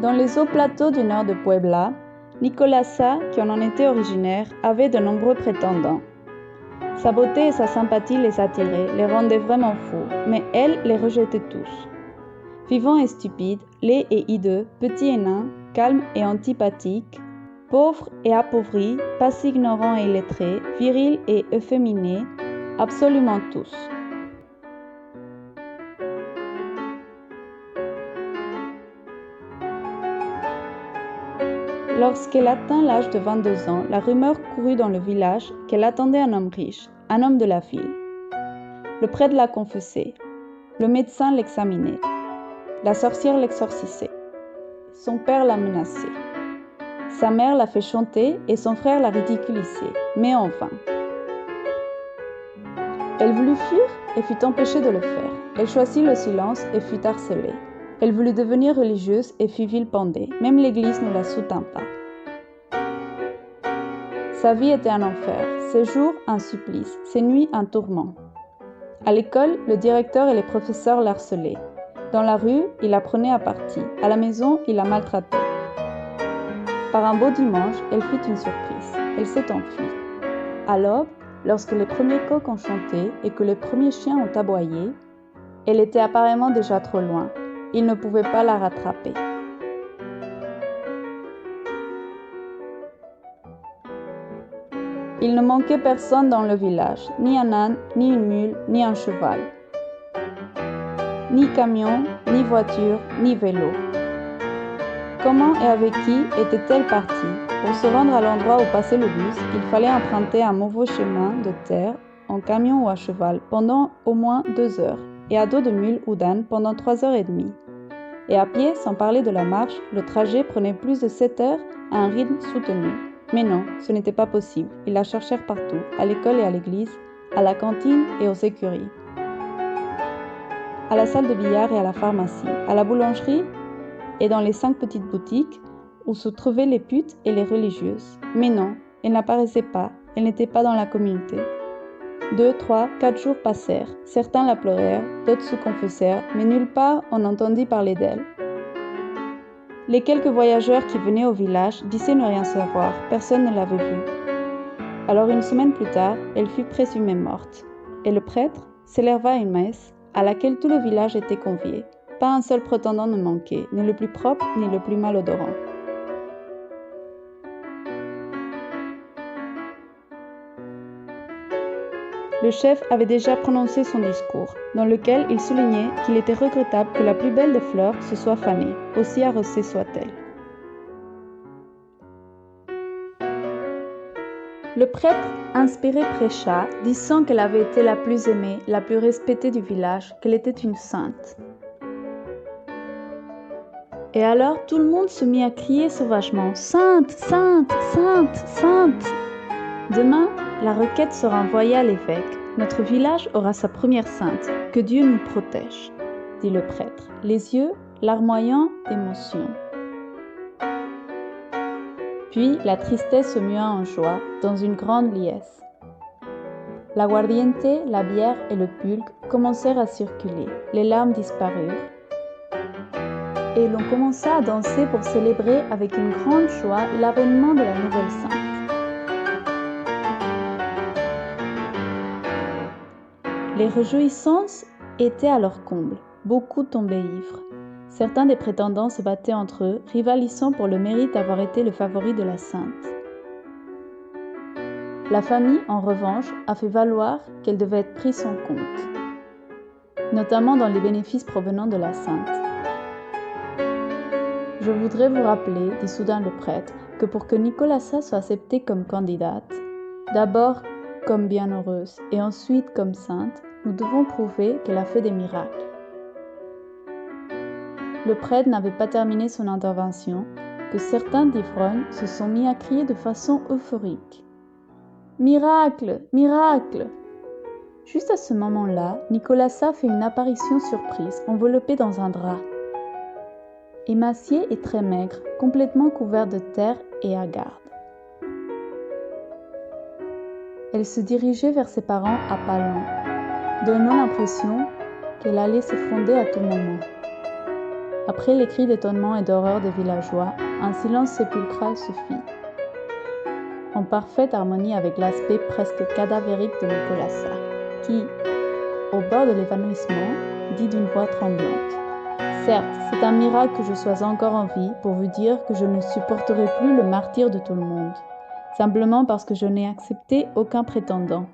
Dans les hauts plateaux du nord de Puebla, Nicolasa, qui en était originaire, avait de nombreux prétendants. Sa beauté et sa sympathie les attiraient, les rendaient vraiment fous, mais elle les rejetait tous. Vivant et stupide, laid et hideux, petit et nain, calme et antipathique, pauvre et appauvri, pas ignorant et illettré, viril et efféminé, absolument tous. Lorsqu'elle atteint l'âge de 22 ans, la rumeur courut dans le village qu'elle attendait un homme riche, un homme de la ville. Le prêtre la confessait, le médecin l'examinait, la sorcière l'exorcisait, son père la menaçait, sa mère la fait chanter et son frère la ridiculisait, mais en vain. Elle voulut fuir et fut empêchée de le faire. Elle choisit le silence et fut harcelée. Elle voulut devenir religieuse et fut vilipendée. Même l'Église ne la soutint pas. Sa vie était un enfer, ses jours un supplice, ses nuits un tourment. À l'école, le directeur et les professeurs l'harcelaient. Dans la rue, il la prenait à partie. À la maison, il la maltraitait. Par un beau dimanche, elle fit une surprise. Elle s'est enfuie. À l'aube, lorsque les premiers coqs ont chanté et que les premiers chiens ont aboyé, elle était apparemment déjà trop loin. Il ne pouvait pas la rattraper. Il ne manquait personne dans le village, ni un âne, ni une mule, ni un cheval. Ni camion, ni voiture, ni vélo. Comment et avec qui était-elle partie? Pour se rendre à l'endroit où passait le bus, il fallait emprunter un mauvais chemin de terre, en camion ou à cheval, pendant au moins 2 heures, et à dos de mule ou d'âne pendant 3 heures et demie. Et à pied, sans parler de la marche, le trajet prenait plus de 7 heures à un rythme soutenu. Mais non, ce n'était pas possible. Ils la cherchèrent partout, à l'école et à l'église, à la cantine et aux écuries, à la salle de billard et à la pharmacie, à la boulangerie et dans les 5 petites boutiques où se trouvaient les putes et les religieuses. Mais non, elle n'apparaissait pas, elle n'était pas dans la communauté. 2, 3, 4 jours passèrent, certains la pleurèrent, d'autres se confessèrent, mais nulle part on n'entendit parler d'elle. Les quelques voyageurs qui venaient au village disaient ne rien savoir, personne ne l'avait vue. Alors 1 semaine plus tard, elle fut présumée morte, et le prêtre s'éleva à une messe à laquelle tout le village était convié. Pas un seul prétendant ne manquait, ni le plus propre, ni le plus malodorant. Le chef avait déjà prononcé son discours, dans lequel il soulignait qu'il était regrettable que la plus belle des fleurs se soit fanée, aussi arrosée soit-elle. Le prêtre, inspiré, prêcha, disant qu'elle avait été la plus aimée, la plus respectée du village, qu'elle était une sainte. Et alors tout le monde se mit à crier sauvagement « Sainte, sainte, sainte, sainte !» Demain, la requête sera envoyée à l'évêque. Notre village aura sa première sainte. Que Dieu nous protège, dit le prêtre, les yeux larmoyants d'émotion. Puis la tristesse se mua en joie, dans une grande liesse. L'aguardiente, la bière et le pulque commencèrent à circuler. Les larmes disparurent. Et l'on commença à danser pour célébrer avec une grande joie l'avènement de la nouvelle sainte. Les réjouissances étaient à leur comble. Beaucoup tombaient ivres. Certains des prétendants se battaient entre eux, rivalisant pour le mérite d'avoir été le favori de la sainte. La famille, en revanche, a fait valoir qu'elle devait être prise en compte, notamment dans les bénéfices provenant de la sainte. Je voudrais vous rappeler, dit soudain le prêtre, que pour que Nicolasa soit acceptée comme candidate, d'abord comme bienheureuse et ensuite comme sainte, nous devons prouver qu'elle a fait des miracles. Le prêtre n'avait pas terminé son intervention que certains d'ivrognes se sont mis à crier de façon euphorique. « Miracle! Miracle !» Juste à ce moment-là, Nicolasa fait une apparition surprise, enveloppée dans un drap. Émaciée et très maigre, complètement couverte de terre et hagarde. Elle se dirigeait vers ses parents à pas lents, donnant l'impression qu'elle allait s'effondrer à tout moment. Après les cris d'étonnement et d'horreur des villageois, un silence sépulcral se fit, en parfaite harmonie avec l'aspect presque cadavérique de Nicolasa, qui, au bord de l'évanouissement, dit d'une voix tremblante: « Certes, c'est un miracle que je sois encore en vie pour vous dire que je ne supporterai plus le martyre de tout le monde, simplement parce que je n'ai accepté aucun prétendant.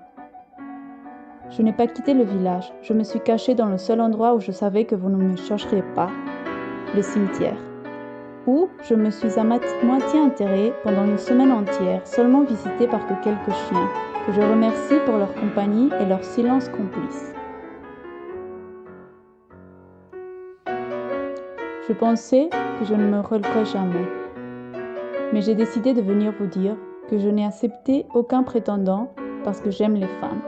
Je n'ai pas quitté le village, je me suis caché dans le seul endroit où je savais que vous ne me chercheriez pas, le cimetière, où je me suis à moitié enterrée pendant une semaine entière, seulement visitée par que quelques chiens, que je remercie pour leur compagnie et leur silence complice. Je pensais que je ne me releverais jamais, mais j'ai décidé de venir vous dire que je n'ai accepté aucun prétendant parce que j'aime les femmes. »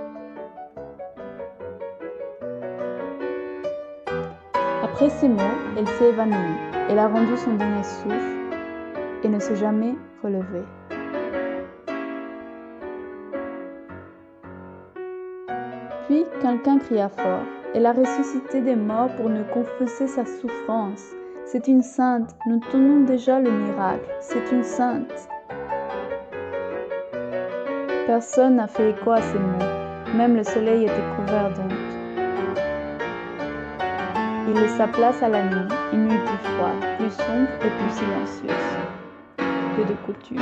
Après ces mots, elle s'est évanouie. Elle a rendu son dernier souffle et ne s'est jamais relevée. Puis quelqu'un cria fort: « Elle a ressuscité des morts pour nous confesser sa souffrance. C'est une sainte, nous tenons déjà le miracle, c'est une sainte. » Personne n'a fait écho à ces mots, même le soleil était couvert d'onde. Il laissa place à la nuit, une nuit plus froide, plus sombre et plus silencieuse que de coutume.